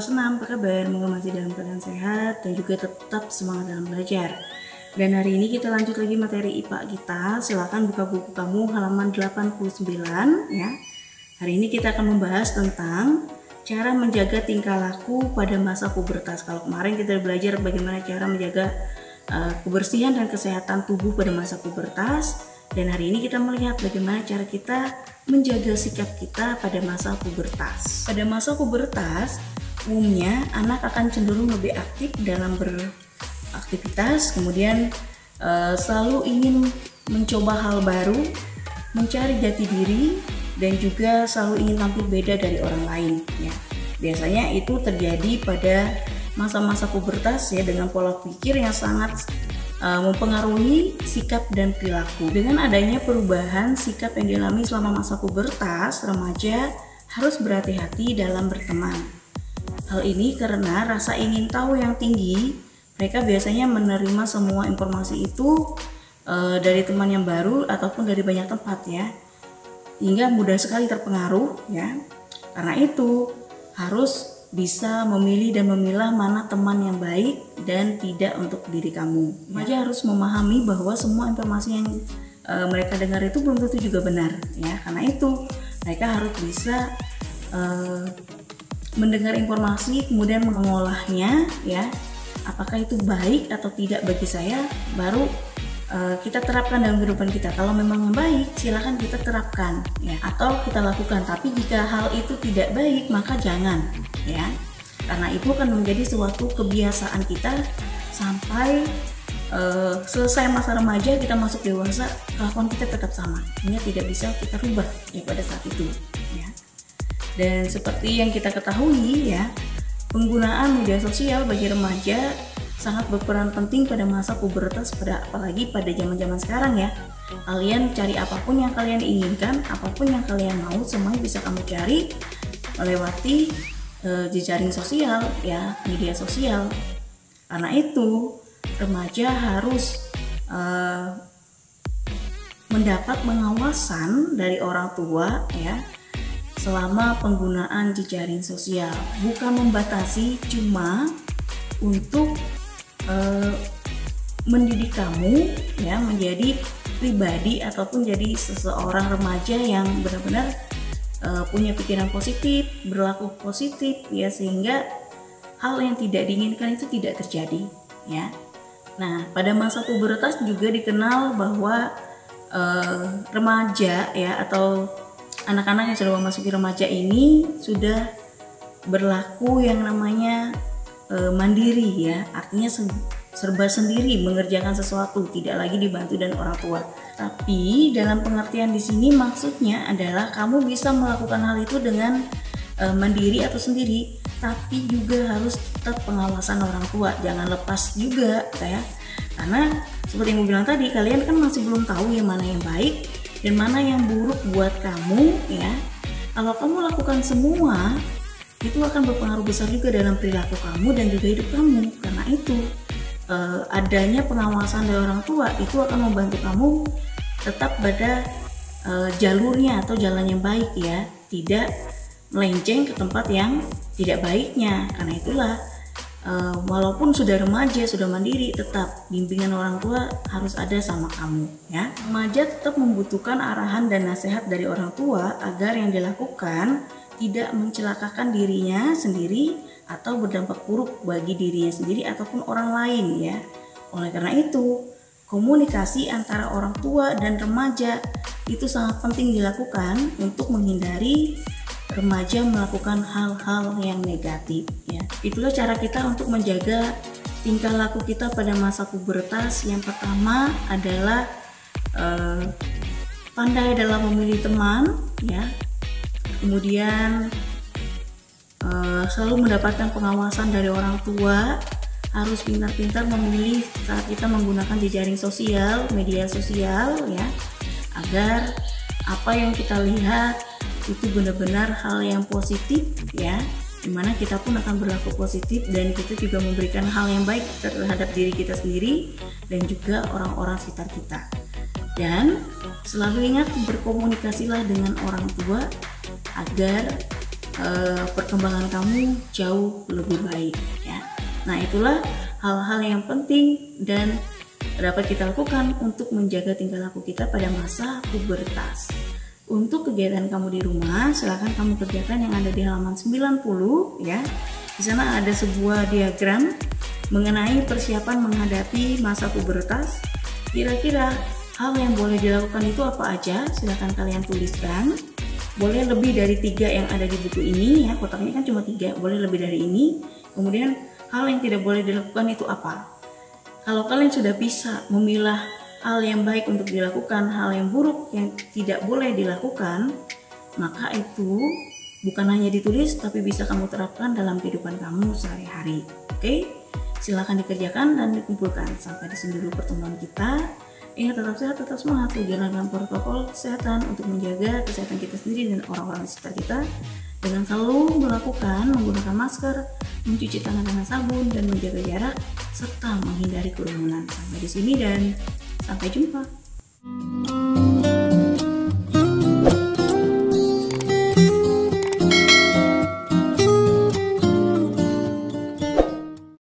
kelas 6, apa kabar? Semoga masih dalam keadaan sehat dan juga tetap semangat dalam belajar. Dan hari ini kita lanjut lagi materi IPA kita. Silakan buka buku kamu halaman 89 ya. Hari ini kita akan membahas tentang cara menjaga tingkah laku pada masa pubertas. Kalau kemarin kita belajar bagaimana cara menjaga kebersihan dan kesehatan tubuh pada masa pubertas, dan hari ini kita melihat bagaimana cara kita menjaga sikap kita pada masa pubertas. Pada masa pubertas, umumnya anak akan cenderung lebih aktif dalam beraktivitas, kemudian selalu ingin mencoba hal baru, mencari jati diri, dan juga selalu ingin tampil beda dari orang lain ya. Biasanya itu terjadi pada masa-masa pubertas ya, dengan pola pikir yang sangat mempengaruhi sikap dan perilaku. Dengan adanya perubahan sikap yang dialami selama masa pubertas, remaja harus berhati-hati dalam berteman. Hal ini karena rasa ingin tahu yang tinggi, mereka biasanya menerima semua informasi itu dari teman yang baru ataupun dari banyak tempat ya, hingga mudah sekali terpengaruh ya. Karena itu harus bisa memilih dan memilah mana teman yang baik dan tidak untuk diri kamu. Remaja harus memahami bahwa semua informasi yang mereka dengar itu belum tentu juga benar ya. Karena itu mereka harus bisa mendengar informasi kemudian mengolahnya ya. Apakah itu baik atau tidak bagi saya, baru kita terapkan dalam kehidupan kita. Kalau memang yang baik, silakan kita terapkan ya, atau kita lakukan. Tapi jika hal itu tidak baik, maka jangan ya, karena itu akan menjadi suatu kebiasaan kita sampai selesai masa remaja, kita masuk dewasa, kelakuan kita tetap sama, ini tidak bisa kita rubah ya pada saat itu ya. Dan seperti yang kita ketahui ya, penggunaan media sosial bagi remaja sangat berperan penting pada masa pubertas, apalagi pada zaman-zaman sekarang ya. Kalian cari apapun yang kalian inginkan, apapun yang kalian mau, semuanya bisa kamu cari melewati jejaring sosial ya, media sosial. Karena itu remaja harus mendapat pengawasan dari orang tua ya selama penggunaan jejaring sosial, bukan membatasi, cuma untuk mendidik kamu ya menjadi pribadi ataupun jadi seseorang remaja yang benar-benar punya pikiran positif, berlaku positif ya, sehingga hal yang tidak diinginkan itu tidak terjadi ya. Nah, pada masa pubertas juga dikenal bahwa remaja ya atau anak-anak yang sudah memasuki remaja ini sudah berlaku yang namanya mandiri ya, artinya serba sendiri mengerjakan sesuatu, tidak lagi dibantu dan orang tua. Tapi dalam pengertian di sini maksudnya adalah kamu bisa melakukan hal itu dengan mandiri atau sendiri, tapi juga harus tetap pengawasan orang tua, jangan lepas juga ya. Karena seperti yang gue bilang tadi, kalian kan masih belum tahu yang mana yang baik dan mana yang buruk buat kamu ya. Kalau kamu lakukan semua, itu akan berpengaruh besar juga dalam perilaku kamu dan juga hidup kamu. Karena itu adanya pengawasan dari orang tua itu akan membantu kamu tetap pada jalurnya atau jalan yang baik ya, tidak melenceng ke tempat yang tidak baiknya. Karena itulah walaupun sudah remaja, sudah mandiri, tetap bimbingan orang tua harus ada sama kamu ya. Remaja tetap membutuhkan arahan dan nasihat dari orang tua agar yang dilakukan tidak mencelakakan dirinya sendiri atau berdampak buruk bagi dirinya sendiri ataupun orang lain ya. Oleh karena itu, komunikasi antara orang tua dan remaja itu sangat penting dilakukan untuk menghindari remaja melakukan hal-hal yang negatif ya. Itulah cara kita untuk menjaga tingkah laku kita pada masa pubertas. Yang pertama adalah pandai dalam memilih teman ya. Kemudian selalu mendapatkan pengawasan dari orang tua, harus pintar-pintar memilih saat kita menggunakan jejaring sosial, media sosial ya, agar apa yang kita lihat itu benar-benar hal yang positif ya, dimana kita pun akan berlaku positif dan kita juga memberikan hal yang baik terhadap diri kita sendiri dan juga orang-orang sekitar kita. Dan selalu ingat, berkomunikasilah dengan orang tua agar perkembangan kamu jauh lebih baik ya. Nah, itulah hal-hal yang penting dan dapat kita lakukan untuk menjaga tingkah laku kita pada masa pubertas. Untuk kegiatan kamu di rumah, silakan kamu kerjakan yang ada di halaman 90 ya. Di sana ada sebuah diagram mengenai persiapan menghadapi masa pubertas. Kira-kira hal yang boleh dilakukan itu apa aja? Silakan kalian tuliskan. Boleh lebih dari 3 yang ada di buku ini ya, kotaknya kan cuma 3, boleh lebih dari ini. Kemudian hal yang tidak boleh dilakukan itu apa? Kalau kalian sudah bisa memilah hal yang baik untuk dilakukan, hal yang buruk yang tidak boleh dilakukan, maka itu bukan hanya ditulis tapi bisa kamu terapkan dalam kehidupan kamu sehari-hari. Oke? Silakan dikerjakan dan dikumpulkan. Sampai di sini dulu pertemuan kita. Ingat, tetap sehat, tetap semangat, jalankan protokol kesehatan untuk menjaga kesehatan kita sendiri dan orang-orang di sekitar kita dengan selalu menggunakan masker, mencuci tangan dengan sabun dan menjaga jarak serta menghindari kerumunan. Sampai di sini dan sampai jumpa.